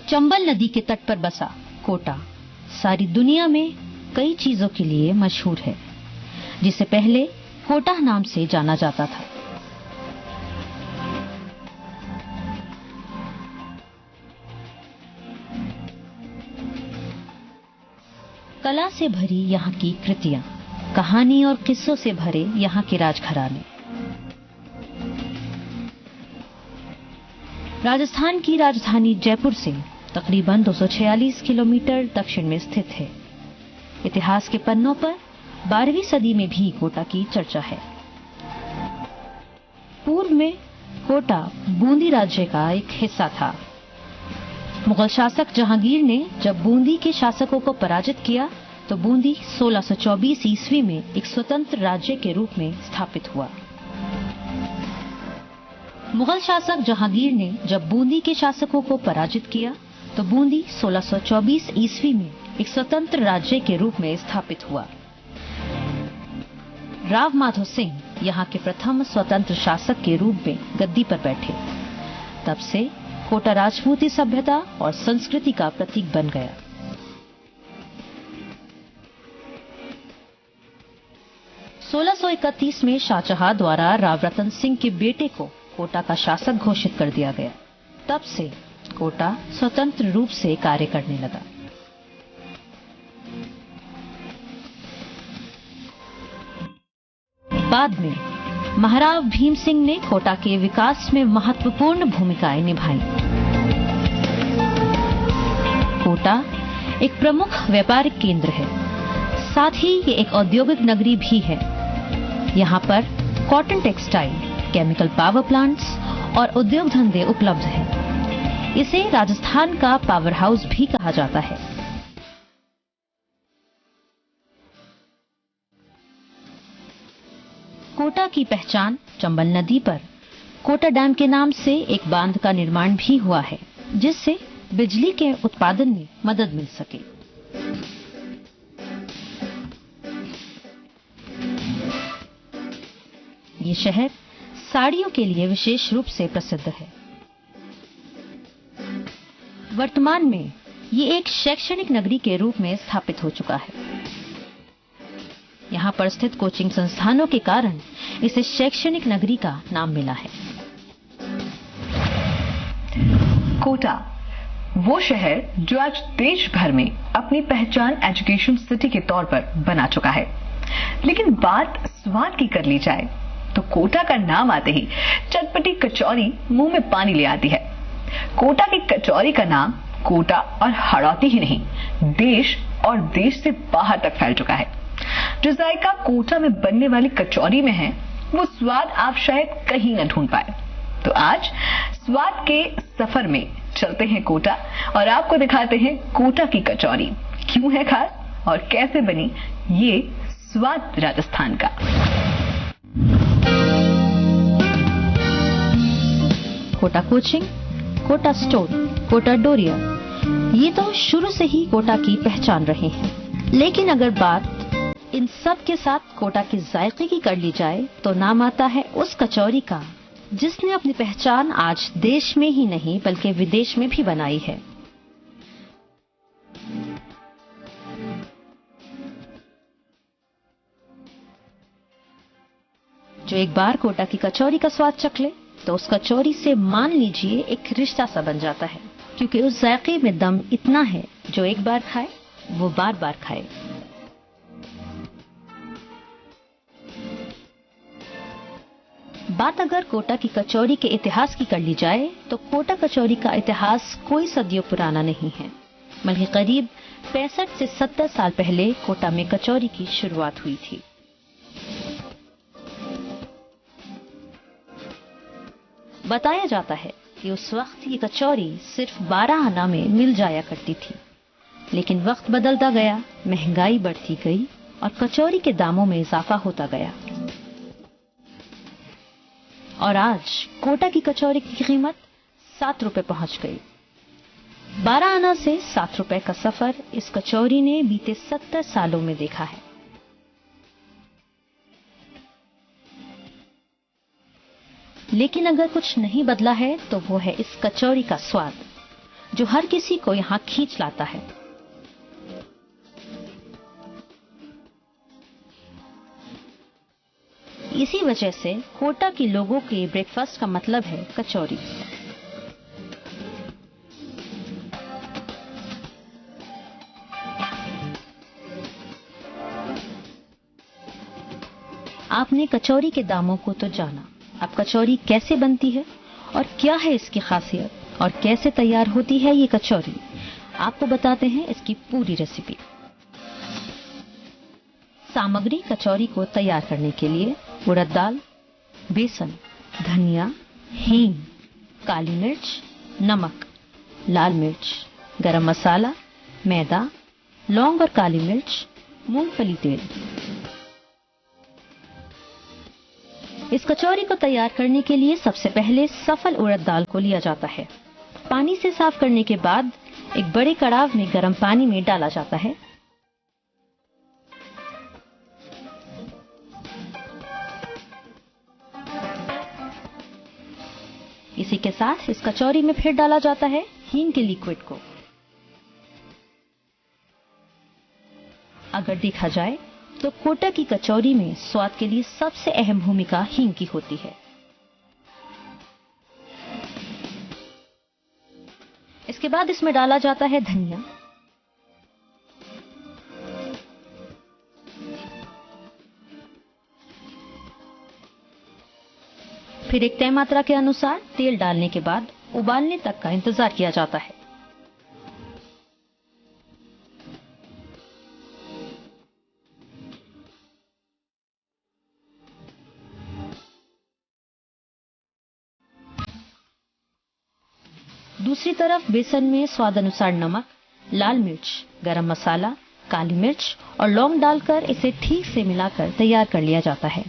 चंबल नदी के तट पर बसा कोटा सारी दुनिया में कई चीजों के लिए मशहूर है, जिसे पहले कोटा नाम से जाना जाता था। कला से भरी यहाँ की कृतियां, कहानी और किस्सों से भरे यहाँ के राजघराने। राजस्थान की राजधानी जयपुर से तकरीबन 246 किलोमीटर दक्षिण में स्थित है। इतिहास के पन्नों पर 12वीं सदी में भी कोटा की चर्चा है। पूर्व में कोटा बूंदी राज्य का एक हिस्सा था। मुगल शासक जहांगीर ने जब बूंदी के शासकों को पराजित किया तो बूंदी 1624 ईस्वी में एक स्वतंत्र राज्य के रूप में स्थापित हुआ। मुगल शासक जहांगीर ने जब बूंदी के शासकों को पराजित किया तो बूंदी 1624 ईस्वी में एक स्वतंत्र राज्य के रूप में स्थापित हुआ। राव माधो सिंह यहाँ के प्रथम स्वतंत्र शासक के रूप में गद्दी पर बैठे। तब से कोटा राजपूती सभ्यता और संस्कृति का प्रतीक बन गया। सोलह में शाहजहां द्वारा राव रतन सिंह के बेटे को कोटा का शासक घोषित कर दिया गया। तब से कोटा स्वतंत्र रूप से कार्य करने लगा। बाद में महाराव भीम सिंह ने कोटा के विकास में महत्वपूर्ण भूमिकाएं निभाई। कोटा एक प्रमुख व्यापारिक केंद्र है, साथ ही ये एक औद्योगिक नगरी भी है। यहाँ पर cotton textile, chemical power plants और उद्योग धंधे उपलब्ध हैं। इसे राजस्थान का पावर हाउस भी कहा जाता है। कोटा की पहचान चंबल नदी पर कोटा डैम के नाम से एक बांध का निर्माण भी हुआ है, जिससे बिजली के उत्पादन में मदद मिल सके। ये शहर साड़ियों के लिए विशेष रूप से प्रसिद्ध है। वर्तमान में ये एक शैक्षणिक नगरी के रूप में स्थापित हो चुका है। यहाँ पर स्थित कोचिंग संस्थानों के कारण इसे शैक्षणिक नगरी का नाम मिला है। कोटा वो शहर जो आज देश भर में अपनी पहचान एजुकेशन सिटी के तौर पर बना चुका है। लेकिन बात स्वाद की कर ली जाए तो कोटा का नाम आते ही चटपटी कचौरी मुंह में पानी ले आती है। कोटा की कचौरी का नाम कोटा और हड़ौती ही नहीं, देश और देश से बाहर तक फैल चुका है। जो जायका कोटा में बनने वाली कचौरी में है, वो स्वाद आप शायद कहीं न ढूंढ पाए। तो आज स्वाद के सफर में चलते हैं कोटा और आपको दिखाते हैं कोटा की कचौरी क्यों है खास और कैसे बनी ये स्वाद राजस्थान का। कोटा कोचिंग, कोटा स्टोर, कोटा डोरिया, ये तो शुरू से ही कोटा की पहचान रहे हैं। लेकिन अगर बात इन सब के साथ कोटा के जायके की कर ली जाए तो नाम आता है उस कचौरी का जिसने अपनी पहचान आज देश में ही नहीं बल्कि विदेश में भी बनाई है। जो एक बार कोटा की कचौरी का स्वाद चख ले तो उस कचौरी से मान लीजिए एक रिश्ता सा बन जाता है, क्योंकि उस जायके में दम इतना है जो एक बार खाए वो बार बार खाए। बात अगर कोटा की कचौरी के इतिहास की कर ली जाए तो कोटा कचौरी का इतिहास कोई सदियों पुराना नहीं है, बल्कि करीब 65 से 70 साल पहले कोटा में कचौरी की शुरुआत हुई थी। बताया जाता है कि उस वक्त ये कचौरी सिर्फ 12 आना में मिल जाया करती थी, लेकिन वक्त बदलता गया, महंगाई बढ़ती गई और कचौरी के दामों में इजाफा होता गया और आज कोटा की कचौरी की कीमत 7 रुपए पहुंच गई। 12 आना से 7 रुपए का सफर इस कचौरी ने बीते 70 सालों में देखा है। लेकिन अगर कुछ नहीं बदला है तो वो है इस कचौरी का स्वाद, जो हर किसी को यहाँ खींच लाता है। इसी वजह से कोटा के लोगों के ब्रेकफास्ट का मतलब है कचौरी। आपने कचौरी के दामों को तो जाना। अब कचौरी कैसे बनती है और क्या है इसकी खासियत और कैसे तैयार होती है ये कचौरी, आपको बताते हैं इसकी पूरी रेसिपी। सामग्री कचौरी को तैयार करने के लिए उड़द दाल, बेसन, धनिया, हींग, काली मिर्च, नमक, लाल मिर्च, गरम मसाला, मैदा, लौंग और काली मिर्च, मूंगफली तेल। इस कचौरी को तैयार करने के लिए सबसे पहले सफल उड़द दाल को लिया जाता है। पानी से साफ करने के बाद एक बड़े कड़ाह में गर्म पानी में डाला जाता है। इसी के साथ इस कचौरी में फिर डाला जाता है हींग के लिक्विड को। अगर देखा जाए तो कोटा की कचौरी में स्वाद के लिए सबसे अहम भूमिका हींग की होती है। इसके बाद इसमें डाला जाता है धनिया, फिर एक तय मात्रा के अनुसार तेल डालने के बाद उबालने तक का इंतजार किया जाता है। दूसरी तरफ बेसन में स्वाद अनुसार नमक, लाल मिर्च, गरम मसाला, काली मिर्च और लौंग डालकर इसे ठीक से मिलाकर तैयार कर लिया जाता है।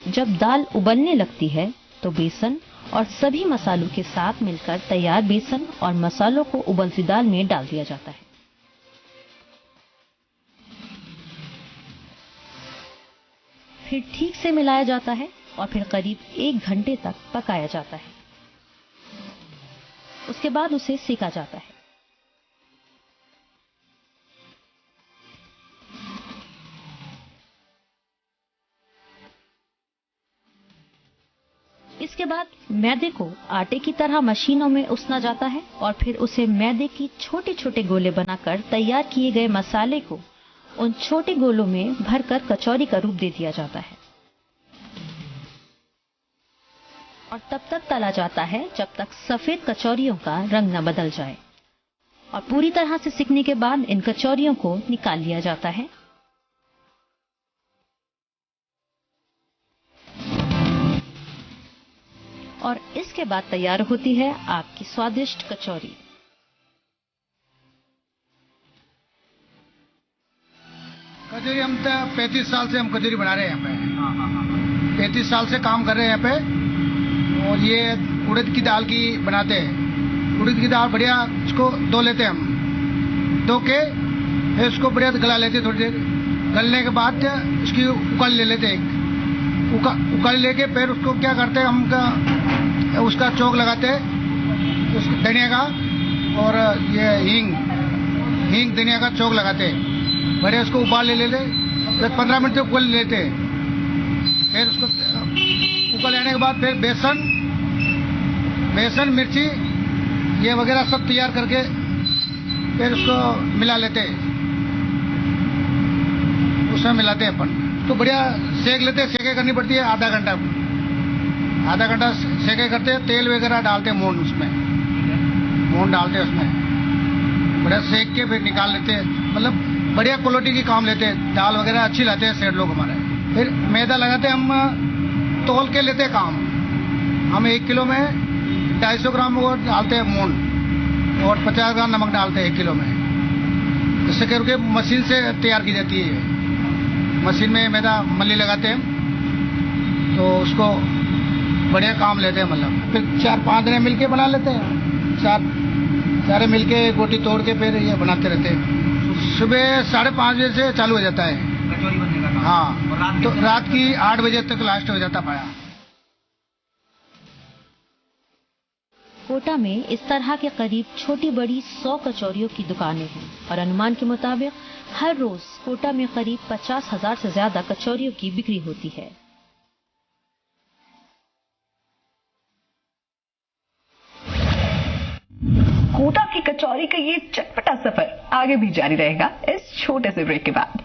जब दाल उबलने लगती है तो बेसन और सभी मसालों के साथ मिलकर तैयार बेसन और मसालों को उबलती दाल में डाल दिया जाता है। फिर ठीक से मिलाया जाता है और फिर करीब 1 घंटे तक पकाया जाता है। उसके बाद उसे सेका जाता है। इसके बाद मैदे को आटे की तरह मशीनों में उसना जाता है और फिर उसे मैदे की छोटे छोटे गोले बनाकर तैयार किए गए मसाले को उन छोटे गोलों में भरकर कचौरी का रूप दे दिया जाता है और तब तक तला जाता है जब तक सफेद कचौरियों का रंग न बदल जाए। और पूरी तरह से सिकने के बाद इन कचौरियों को निकाल लिया जाता है। और इसके बाद तैयार होती है आपकी स्वादिष्ट कचौरी। कचौरी हम 35 साल से हम कचौरी बना रहे हैं यहाँ पे। 35 साल से काम कर रहे हैं यहाँ पे। और ये उड़द की दाल की बनाते हैं। उड़द की दाल बढ़िया इसको धो लेते हैं हम। धो के फिर इसको बढ़िया गला लेते हैं थोड़ी देर। गलने के बाद इसकी उकल ले लेते हैं। उकल लेके फिर उसको क्या करते हैं हम, उसका चौक लगाते हैं धनिया का और ये हींग धनिया का चौक लगाते हैं। बढ़िया उसको उबाल ले लेते, फिर 15 मिनट तक उबल लेते हैं। फिर उसको उबल लेने के बाद फिर बेसन मिर्ची ये वगैरह सब तैयार करके फिर उसको मिला लेते हैं। उसमें मिलाते हैं अपन तो बढ़िया सेक लेते हैं। सेके करनी पड़ती है आधा घंटा सेके करते हैं। तेल वगैरह डालते हैं, मोन डालते हैं उसमें। बढ़िया सेक के फिर निकाल लेते हैं। मतलब बढ़िया क्वालिटी की काम लेते हैं। दाल वगैरह अच्छी लाते हैं सेठ लोग हमारे। फिर मैदा लगाते हैं हम, तौल के लेते हैं काम। हम 1 किलो में 250 ग्राम वो डालते हैं मोन और 50 ग्राम नमक डालते हैं 1 किलो में। इससे करके मशीन से तैयार की जाती है। मशीन में मैदा मल्ली लगाते हैं तो उसको बढ़िया काम लेते हैं। मतलब फिर 4-5 जने मिलके बना लेते हैं। सारे मिलके गोटी तोड़ के फिर ये बनाते रहते हैं। सुबह 5:30 बजे से चालू हो जाता है कचौरी बनने का काम। हाँ, तो रात की 8 बजे तक लास्ट हो जाता पाया। कोटा में इस तरह के करीब छोटी बड़ी 100 कचौरियों की दुकानें हैं और अनुमान के मुताबिक हर रोज कोटा में करीब 50,000 से ज्यादा कचौरियों की बिक्री होती है। कोटा की कचौरी का ये चटपटा सफर आगे भी जारी रहेगा इस छोटे से ब्रेक के बाद।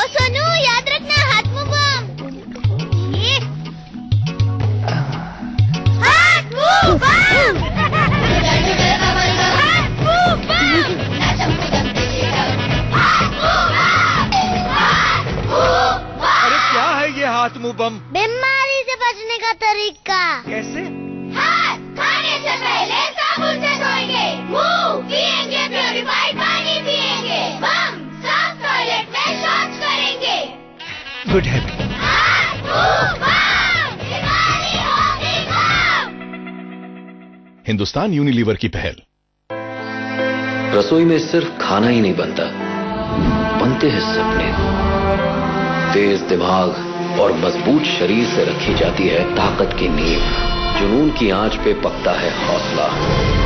सोनू याद रखना हाथ मुंह बम। ये हाथ मुंह बम। हाथ मुंह बम। अरे क्या है ये हाथ मुंह बम? बीमारी से बचने का तरीका। कैसे? हाथ खाने से पहले साबुन से धोएंगे, मुंह पिएंगे, प्यूरिफाइड पानी पिएंगे, बम साफ टॉयलेट में शौच करेंगे। Good habit. हिंदुस्तान यूनिलीवर की पहल। रसोई में सिर्फ खाना ही नहीं बनता, बनते हैं सपने। तेज दिमाग और मजबूत शरीर से रखी जाती है ताकत की नींव। जुनून की आंच पे पकता है हौसला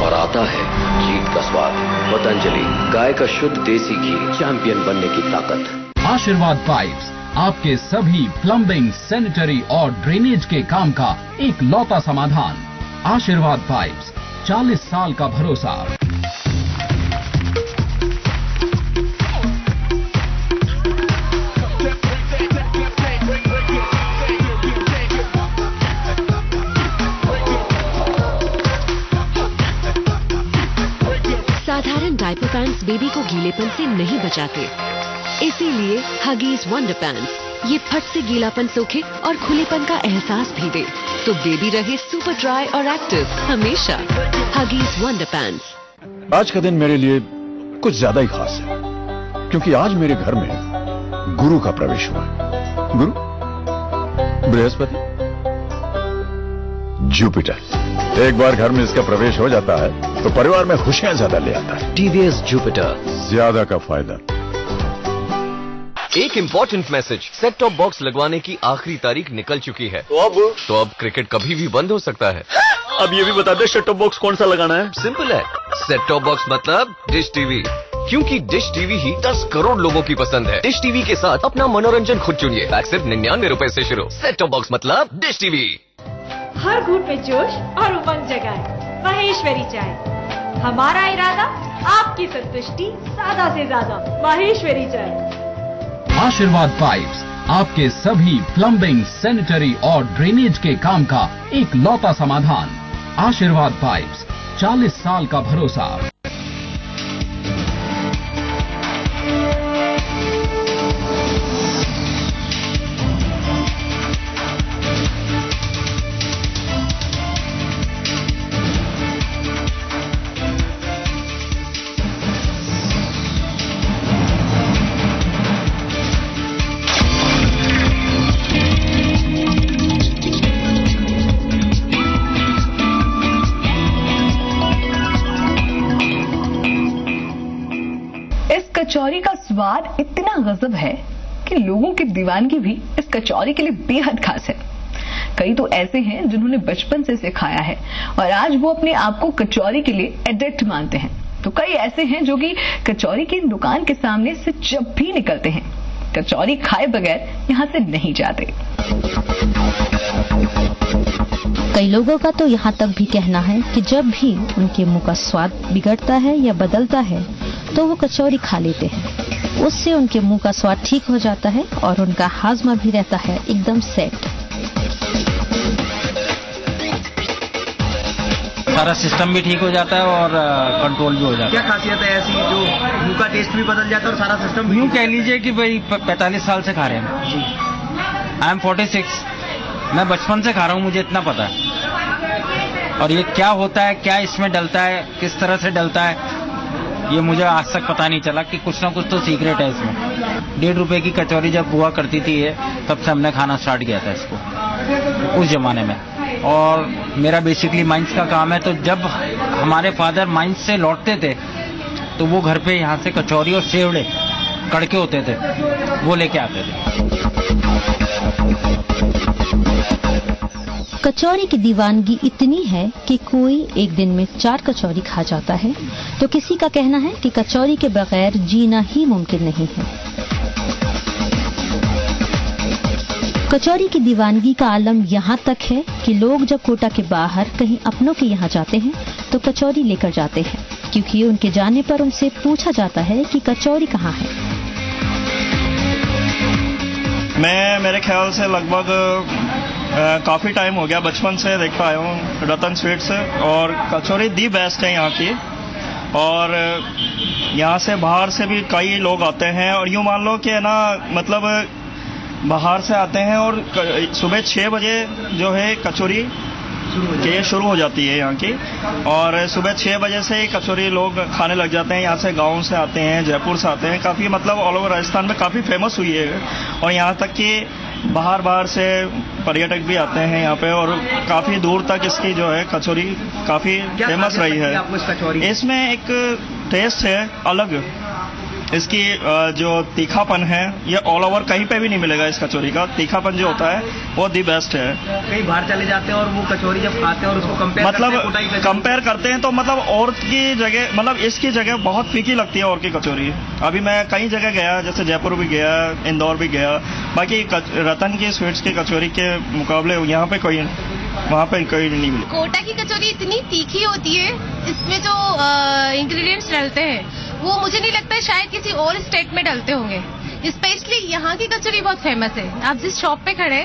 और आता है जीत का स्वाद। पतंजलि गाय का शुद्ध देसी घी, चैंपियन बनने की ताकत। आशीर्वाद पाइप्स आपके सभी प्लम्बिंग, सैनिटरी और ड्रेनेज के काम का एक लौता समाधान। आशीर्वाद पाइप्स, 40 साल का भरोसा। साधारण डायपर पैंट्स बेबी को गीलेपन से नहीं बचाते, इसीलिए हगीज वंडर पैंट्स ये फट से गीलापन सोखे और खुलेपन का एहसास भी दे, तो बेबी रहे सुपर ड्राई और एक्टिव हमेशा। Huggies wonder pants. आज का दिन मेरे लिए कुछ ज्यादा ही खास है, क्योंकि आज मेरे घर में गुरु का प्रवेश हुआ है। गुरु? बृहस्पति? जुपिटर। एक बार घर में इसका प्रवेश हो जाता है तो परिवार में खुशियां ज्यादा ले आता है। टीवीएस जुपिटर, ज्यादा का फायदा। एक important message, set top box लगवाने की आखिरी तारीख निकल चुकी है। तो अब क्रिकेट कभी भी बंद हो सकता है। अब ये भी बता दे सेट टॉप बॉक्स कौन सा लगाना है? सिंपल है, सेट टॉप बॉक्स मतलब डिश टीवी, क्योंकि डिश टीवी ही 10 करोड़ लोगों की पसंद है। डिश टीवी के साथ अपना मनोरंजन खुद चुनिए, पैक सिर्फ 99 रुपए से शुरू। सेट टॉप बॉक्स मतलब डिश टीवी। हर घूंट में जोश और उमंग जगाए माहेश्वरी चाय। हमारा इरादा आपकी संतुष्टि ज्यादा से ज्यादा। माहेश्वरी चाय। आशीर्वाद पाइप्स आपके सभी प्लम्बिंग, सैनिटरी और ड्रेनेज के काम का एक लौता समाधान। आशीर्वाद पाइप्स, 40 साल का भरोसा। कचौरी का स्वाद इतना गजब है कि लोगों की दीवानगी भी इस कचौरी के लिए बेहद खास है। कई तो ऐसे हैं जिन्होंने बचपन से इसे खाया है और आज वो अपने आप को कचौरी के लिए एडिक्ट मानते हैं, तो कई ऐसे हैं जो कि कचौरी की दुकान के सामने से जब भी निकलते हैं कचौरी खाए बगैर यहाँ से नहीं जाते। कई लोगों का तो यहाँ तक भी कहना है कि जब भी उनके मुंह का स्वाद बिगड़ता है या बदलता है तो वो कचौरी खा लेते हैं, उससे उनके मुंह का स्वाद ठीक हो जाता है और उनका हाजमा भी रहता है एकदम सेट। सारा सिस्टम भी ठीक हो जाता है और कंट्रोल भी हो जाता है। क्या खासियत है ऐसी जो मुंह का टेस्ट भी बदल जाता है और सारा सिस्टम? यूँ कह लीजिए कि भाई 45 साल से खा रहे हैं। आई एम 46, मैं बचपन से खा रहा हूँ, मुझे इतना पता है। और ये क्या होता है, क्या इसमें डलता है, किस तरह से डलता है, ये मुझे आज तक पता नहीं चला। कि कुछ ना कुछ तो सीक्रेट है इसमें। 1.5 रुपए की कचौरी जब हुआ करती थी ये, तब से हमने खाना स्टार्ट किया था इसको उस जमाने में। और मेरा बेसिकली माइंस का काम है, तो जब हमारे फादर माइंस से लौटते थे तो वो घर पे यहाँ से कचौरी और सेवड़े कड़के होते थे, वो लेके आते थे। कचौरी की दीवानगी इतनी है कि कोई एक दिन में 4 कचौरी खा जाता है, तो किसी का कहना है कि कचौरी के बगैर जीना ही मुमकिन नहीं है। कचौरी की दीवानगी का आलम यहाँ तक है कि लोग जब कोटा के बाहर कहीं अपनों के यहाँ जाते हैं तो कचौरी लेकर जाते हैं, क्योंकि उनके जाने पर उनसे पूछा जाता है कि कचौरी कहाँ है। मैं मेरे ख्याल से लगभग काफ़ी टाइम हो गया, बचपन से देखता आया हूँ रतन स्वीट्स, और कचौरी दी बेस्ट है यहाँ की। और यहाँ से बाहर से भी कई लोग आते हैं, और यूँ मान लो कि ना मतलब बाहर से आते हैं और सुबह 6 बजे जो है कचौरी शुरू हो जाती है यहाँ की। और सुबह 6 बजे से ही कचौरी लोग खाने लग जाते हैं। यहाँ से गाँव से आते हैं, जयपुर से आते हैं, काफ़ी मतलब ऑल ओवर राजस्थान में काफ़ी फेमस हुई है। और यहाँ तक कि बाहर से पर्यटक भी आते हैं यहाँ पे, और काफ़ी दूर तक इसकी जो है कचौरी काफ़ी फेमस रही है। इसमें एक टेस्ट है अलग, इसकी जो तीखापन है ये ऑल ओवर कहीं पे भी नहीं मिलेगा। इस कचौरी का तीखापन जो होता है वो दी बेस्ट है। कहीं बाहर चले जाते हैं और वो कचौरी जब खाते हैं और उसको कंपेयर करते हैं तो मतलब और की जगह, मतलब इसकी जगह बहुत फीकी लगती है और की कचौरी। अभी मैं कई जगह गया, जैसे जयपुर भी गया, इंदौर भी गया, बाकी रतन की स्वीट्स की कचौरी के मुकाबले यहाँ पे कोई, वहाँ पे कोई नहीं मिली। कोटा की कचौरी इतनी तीखी होती है, इसमें जो इंग्रेडिएंट्स डलते हैं वो मुझे नहीं लगता है शायद किसी और स्टेट में डलते होंगे। स्पेशली यहाँ की कचौरी बहुत फेमस है। आप जिस शॉप पे खड़े,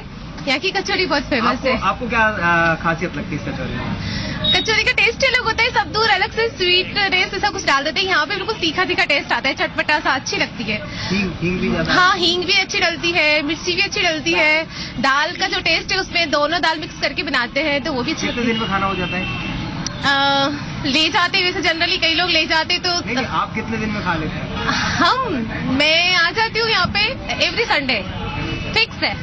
यहाँ की कचौरी बहुत फेमस है। आपको क्या खासियत लगती है इस कचौरी में? कचौरी का टेस्ट अलग होता है, सब दूर अलग से स्वीट टेस्ट ऐसा कुछ डाल देते हैं। यहाँ पे बिल्कुल तीखा तीखा टेस्ट आता है, चटपटा सा, अच्छी लगती है। हींग भी ज्यादा? हाँ, हींग भी अच्छी डलती है, मिर्ची भी अच्छी डलती है। दाल का जो टेस्ट है उसमें दोनों दाल मिक्स करके बनाते हैं तो वो भी अच्छी। कितने दिन में खाना हो जाता है? ले जाते वैसे जनरली कई लोग ले जाते तो। नहीं, आप कितने दिन में खा लेते हैं? मैं आ जाती हूँ यहाँ पे एवरी संडे, फिक्स है।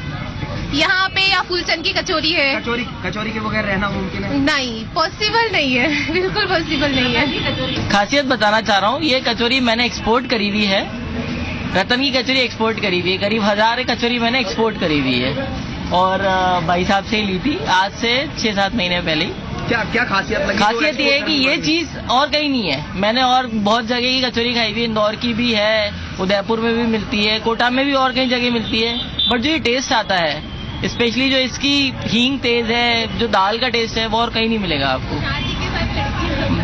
यहाँ पे या फूलचंद की कचौरी है। कचौरी के बगैर रहना मुमकिन है? नहीं, पॉसिबल नहीं है, बिल्कुल पॉसिबल नहीं है। खासियत बताना चाह रहा हूँ, ये कचौरी मैंने एक्सपोर्ट करी हुई है। रतन की कचौरी एक्सपोर्ट करी हुई है, करीब 1000 कचौरी मैंने एक्सपोर्ट करी हुई है, और भाई साहब से ही ली थी आज से 6-7 महीने पहले। क्या खासियत लगी? खासियत ये है कि ये चीज और कहीं नहीं है। मैंने और बहुत जगह की कचौरी खाई हुई, इंदौर की भी है, उदयपुर में भी मिलती है, कोटा में भी और कई जगह मिलती है, बट जो ये टेस्ट आता है, स्पेशली जो इसकी हींग तेज है, जो दाल का टेस्ट है, वो और कहीं नहीं मिलेगा आपको,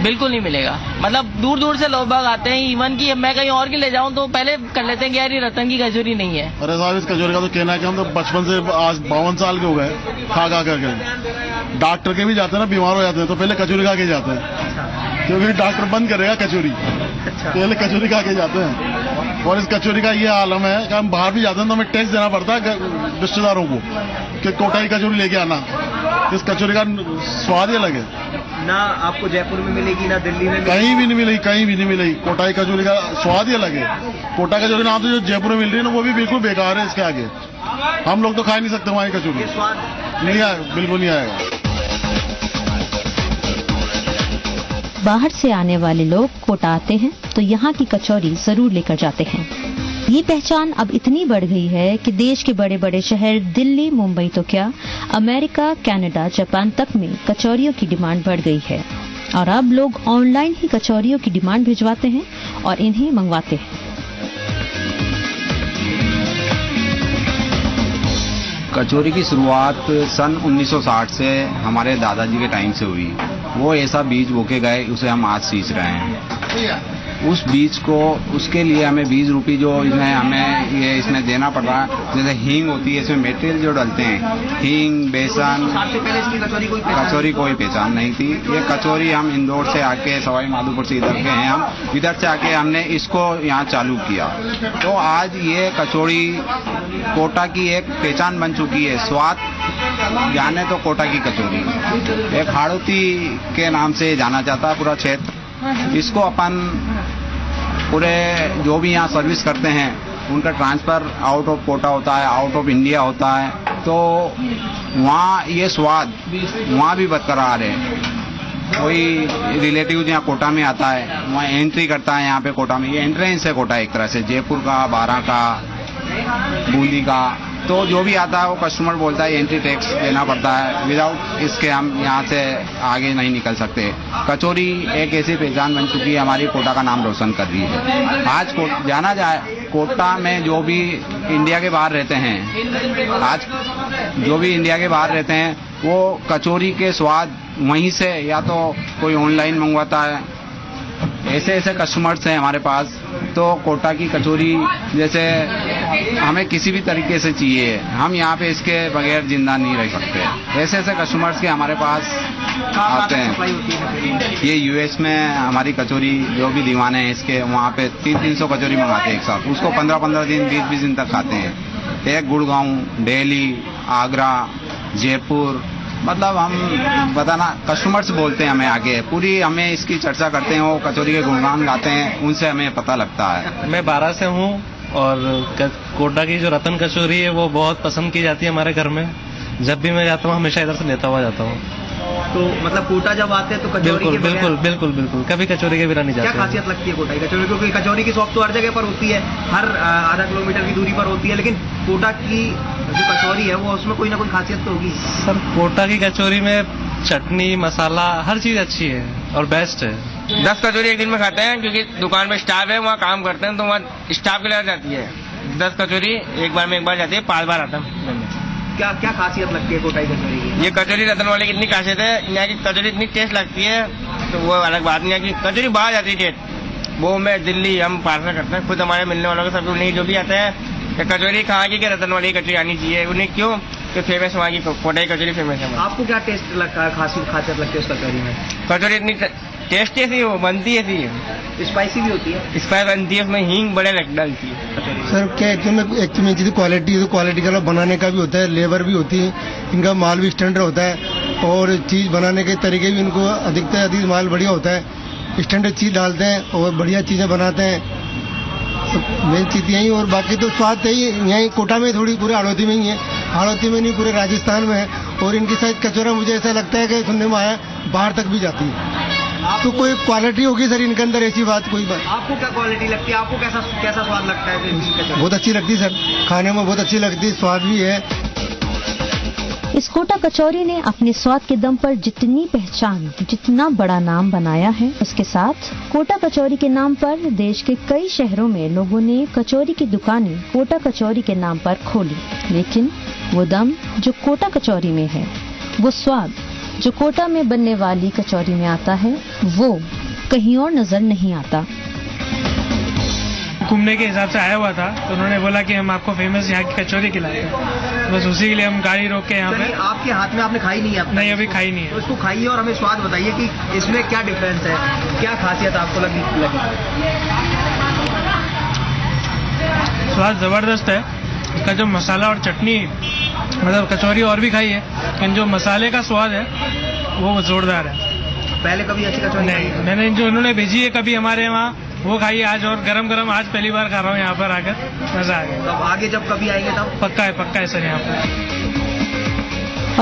बिल्कुल नहीं मिलेगा। मतलब दूर दूर से लोग बाग आते हैं, इवन की मैं कहीं और की ले जाऊं तो पहले कर लेते हैं कि यार ये रतन की कचौरी नहीं है। अरे साहब, इस कचौरी का तो कहना है कि हम तो बचपन से आज 52 साल के हो गए खा करके। डॉक्टर के भी जाते हैं ना, बीमार हो जाते हैं तो पहले कचौरी खा के जाते हैं, क्योंकि डॉक्टर बंद करेगा कचौरी, पहले कचौरी खा के जाते हैं। और इस कचौरी का ये आलम है कि हम बाहर भी जाते हैं तो हमें टैक्स देना पड़ता है रिश्तेदारों को कि कोटा की कचौरी लेके आना। इस कचौरी का स्वाद ही अलग है। ना आपको जयपुर में मिलेगी, ना दिल्ली में कहीं भी नहीं मिलेगी, कहीं भी नहीं मिलेगी। कोटा की कचौरी का स्वाद ही अलग है। कोटा कचौरी नाम तो जो जयपुर में मिल रही है ना, वो भी बिल्कुल बेकार है इसके आगे। हम लोग तो खा नहीं सकते वहाँ की कचौरी, नहीं आएगा, बिल्कुल नहीं आएगा। बाहर से आने वाले लोग कोटा आते हैं तो यहाँ की कचौरी जरूर लेकर जाते हैं। ये पहचान अब इतनी बढ़ गई है कि देश के बड़े बड़े शहर दिल्ली, मुंबई तो क्या, अमेरिका, कनाडा, जापान तक में कचौरियों की डिमांड बढ़ गई है। और अब लोग ऑनलाइन ही कचौरियों की डिमांड भिजवाते हैं और इन्हें मंगवाते हैं। कचौरी की शुरुआत सन 1960 से हमारे दादाजी के टाइम से हुई। वो ऐसा बीज बोके गए, उसे हम आज सींच रहे हैं। उस बीज को, उसके लिए हमें 20 रुपये जो हमें ये इसमें देना पड़ रहा है। जैसे हींग होती है, इसमें मटेरियल जो डालते हैं, हींग, बेसन, कचौरी कोई पहचान नहीं थी। ये कचौरी हम इंदौर से आके, सवाई माधोपुर से इधर के हैं हम, इधर से आके हमने इसको यहाँ चालू किया। तो आज ये कचौरी कोटा की एक पहचान बन चुकी है। स्वाद जाने तो कोटा की कचौरी, एक हाड़ौती के नाम से जाना जाता है पूरा क्षेत्र। इसको अपन पूरे जो भी यहाँ सर्विस करते हैं उनका ट्रांसफर आउट ऑफ कोटा होता है, आउट ऑफ इंडिया होता है, तो वहाँ ये स्वाद वहाँ भी बरकरार है। कोई रिलेटिव यहाँ कोटा में आता है, वहाँ एंट्री करता है यहाँ पे कोटा में, ये एंट्रेंस है कोटा एक तरह से, जयपुर का, बारा का, बूंदी का, तो जो भी आता है वो कस्टमर बोलता है एंट्री टैक्स देना पड़ता है, विदाउट इसके हम यहाँ से आगे नहीं निकल सकते। कचौरी एक ऐसी पहचान बन चुकी है, हमारी कोटा का नाम रोशन कर रही है। आज जाना जाए कोटा में जो भी इंडिया के बाहर रहते हैं, आज जो भी इंडिया के बाहर रहते हैं वो कचौरी के स्वाद वहीं से या तो कोई ऑनलाइन मंगवाता है, ऐसे ऐसे कस्टमर्स हैं हमारे पास। तो कोटा की कचौरी जैसे हमें किसी भी तरीके से चाहिए, हम यहाँ पे इसके बगैर जिंदा नहीं रह सकते। ऐसे ऐसे कस्टमर्स के हमारे पास आते हैं। ये यूएस में हमारी कचौरी जो भी दीवाने हैं इसके, वहाँ पे 300 कचौरी मंगाते हैं एक साथ, उसको 15-15 दिन 20-20 दिन तक खाते हैं। एक गुड़गांव, दिल्ली, आगरा, जयपुर, मतलब हम बताना कस्टमर्स बोलते हैं हमें आगे, पूरी हमें इसकी चर्चा करते हैं, वो कचौरी के गुणगान गाते हैं, उनसे हमें पता लगता है। मैं 12 से हूँ और कोटा की जो रतन कचौरी है वो बहुत पसंद की जाती है हमारे घर में। जब भी मैं जाता हूँ हमेशा इधर से लेता हुआ जाता हूँ। तो मतलब कोटा जब आते हैं तो कचौरी बिल्कुल बिल्कुल बिल्कुल बिल्कुल कभी कचौरी के बिना नहीं जाते। क्या खासियत लगती है कोटा की कचौरी? क्योंकि कचौरी की शॉप तो हर जगह पर होती है, हर आधा किलोमीटर की दूरी पर होती है, लेकिन कोटा की जो कचौरी है वो उसमें कोई ना कोई खासियत तो होगी। सर कोटा की कचौरी में चटनी, मसाला, हर चीज अच्छी है और बेस्ट है। 10 कचौरी एक दिन में खाते हैं क्योंकि दुकान में स्टाफ है, वहाँ काम करते हैं, तो वहाँ स्टाफ के लिए जाती है। 10 कचौरी एक बार जाती है, 5 बार आता है। क्या क्या खासियत लगती है कोटा की कचौरी की? ये कचौरी रतन वाले की इतनी खासियत है, यहाँ की कचौरी इतनी टेस्ट लगती है, तो वो अलग बात नहीं है कि कचौरी बाहर जाती है टेस्ट। वो मैं दिल्ली हम पार्सल करते हैं, खुद हमारे मिलने वालों को सब नहीं जो भी आता है कि कचौरी कहाँ की रतन वाली कचौरी आनी चाहिए उन्हें, क्यों कि फेमस वहाँ की कोटा की कचौरी फेमस है। आपको क्या टेस्ट लगता है, खासियत लगती है उस कचौरी में? कचौरी इतनी टेस्टी ऐसी वो बनती है, स्पाइसी भी होती है, स्पाइस बनती है, उसमें हींग बड़े डालती है। सर क्या एक में चीज क्वालिटी है, तो क्वालिटी का बनाने का भी होता है, लेबर भी होती है, इनका माल भी स्टैंडर्ड होता है और चीज बनाने के तरीके भी इनको अधिक से अधिक माल बढ़िया होता है, स्टैंडर्ड चीज डालते हैं और बढ़िया चीजें बनाते हैं। मेन चीज यही, और बाकी तो स्वाद यही कोटा में थोड़ी, पूरे हाड़ौती में ही है, हाड़ौती में नहीं पूरे राजस्थान में है। और इनकी साइज कचौरा मुझे ऐसा लगता है कि सुनने में आया बाहर तक भी जाती है, तो कोई क्वालिटी होगी सर इनके अंदर, ऐसी बात कोई बात। आपको क्या क्वालिटी लगती है, आपको कैसा स्वाद लगता है? बहुत अच्छी लगती है सर, खाने में बहुत अच्छी लगती है, स्वाद भी है। इस कोटा कचौरी ने अपने स्वाद के दम पर जितनी पहचान, जितना बड़ा नाम बनाया है, उसके साथ कोटा कचौरी के नाम पर देश के कई शहरों में लोगों ने कचौरी की दुकानें कोटा कचौरी के नाम पर खोली। लेकिन वो दम जो कोटा कचौरी में है, वो स्वाद जो कोटा में बनने वाली कचौरी में आता है, वो कहीं और नजर नहीं आता। घूमने के हिसाब से आया हुआ था, तो उन्होंने बोला कि हम आपको फेमस यहाँ की कचौरी खिलाते हैं, बस उसी के लिए हम गाड़ी रोक के यहाँ पे। आपके हाथ में आपने खाई नहीं है? नहीं, अभी खाई नहीं है। तो इसको खाइए और हमें स्वाद बताइए कि इसमें क्या डिफरेंस है, क्या खासियत आपको लगी? स्वाद जबरदस्त है, इसका जो मसाला और चटनी, मतलब कचौरी और भी खाई है, लेकिन जो मसाले का स्वाद है वो जोरदार है। पहले कभी ऐसी कचौरी नहीं, मैंने जो उन्होंने भेजी है कभी हमारे वहाँ, वो खाई आज, और गरम गरम आज पहली बार खा रहा हूँ यहाँ पर आकर, मजा आ गया। तो आगे जब कभी आएंगे तब? पक्का है सर यहाँ पर।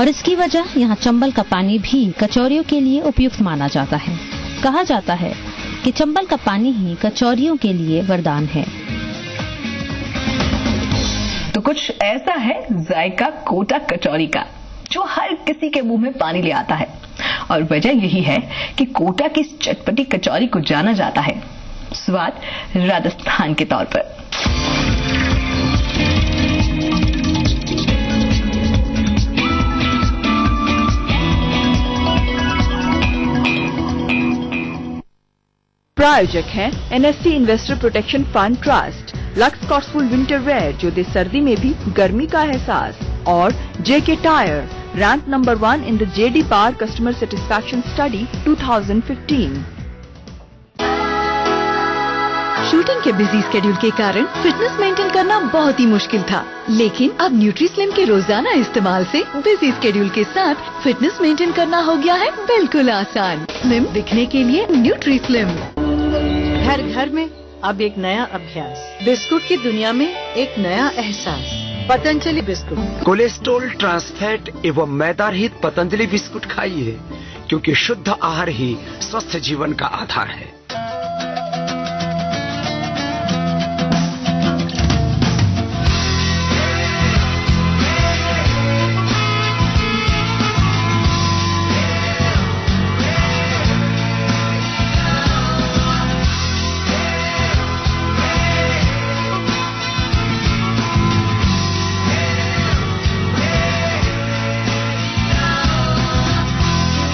और इसकी वजह यहाँ चंबल का पानी भी कचौरियों के लिए उपयुक्त माना जाता है। कहा जाता है कि चंबल का पानी ही कचौरियों के लिए वरदान है। तो कुछ ऐसा है जायका कोटा कचौरी का जो हर किसी के मुंह में पानी ले आता है, और वजह यही है कि कोटा की चटपटी कचौरी को जाना जाता है स्वाद राजस्थान के तौर पर। प्रायोजक हैं NSC investor protection fund trust, Lux Scottswool winter wear जो दे सर्दी में भी गर्मी का एहसास, और JK tyre, rank number 1 in the JD Power customer satisfaction study 2015। Shooting के बिजी स्केड्यूल के कारण फिटनेस मेंटेन करना बहुत ही मुश्किल था, लेकिन अब न्यूट्रीस्लिम के रोजाना इस्तेमाल से बिजी स्केड्यूल के साथ फिटनेस मेंटेन करना हो गया है बिल्कुल आसान। स्लिम दिखने के लिए न्यूट्रीस्लिम। घर घर में अब एक नया अभ्यास, बिस्कुट की दुनिया में एक नया एहसास। पतंजलि बिस्कुट। कोलेस्ट्रॉल, ट्रांसफैट एवं मैदा रहित पतंजलि बिस्कुट खाइए, क्योंकि शुद्ध आहार ही स्वस्थ जीवन का आधार है।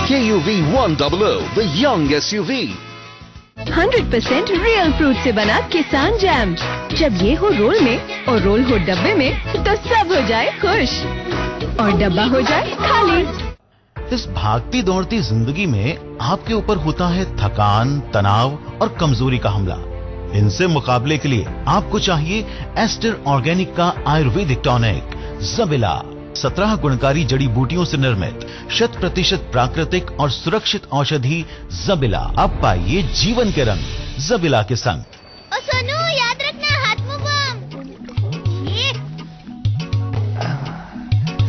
KUV 100, the young SUV। 100% real fruit से बना किसान जैम। जब ये हो रोल में और रोल हो डब्बे में तो सब हो जाए खुश और डब्बा हो जाए खाली। इस भागती दौड़ती जिंदगी में आपके ऊपर होता है थकान, तनाव और कमजोरी का हमला। इनसे मुकाबले के लिए आपको चाहिए एस्टर ऑर्गेनिक का आयुर्वेदिक टॉनिक ज़बिला। 17 गुणकारी जड़ी बूटियों से निर्मित 100% प्राकृतिक और सुरक्षित औषधि ज़बिला। अब पाइए जीवन के रंग ज़बिला के संग। ओ सोनू, याद रखना हाथ मुंह बम।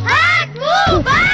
हाथ मुंह बम।